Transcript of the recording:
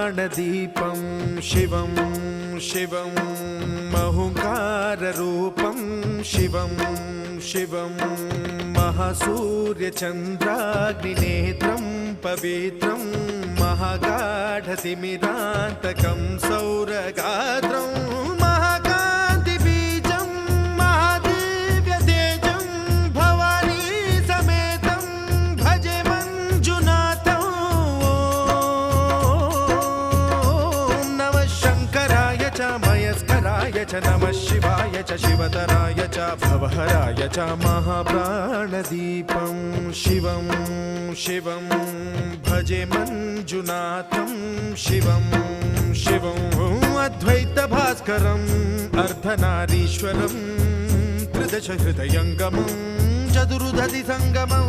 महाप्राणदीपं शिवं शिवं महुकाररूपं शिवं शिवं महासूर्यचन्द्राग्निनेत्रं पवित्रं महागाढतिमिरान्तकं सौरगात्रं महाकान्तिबीजं महादिव्यतेजं भवानी समेतं भजे मञ्जुनाथं। ॐ नमः शङ्कराय च मयस्कराय च नमः शिवाय च शिवतराय च भवहराय च महाप्राणदीपं शिवं शिवं भजे मञ्जुनाथं शिवं शिवं अद्वैतभास्करम् अर्धनारीश्वरं त्रिदश हृदयङ्गमं चतुर्दधि सङ्गमं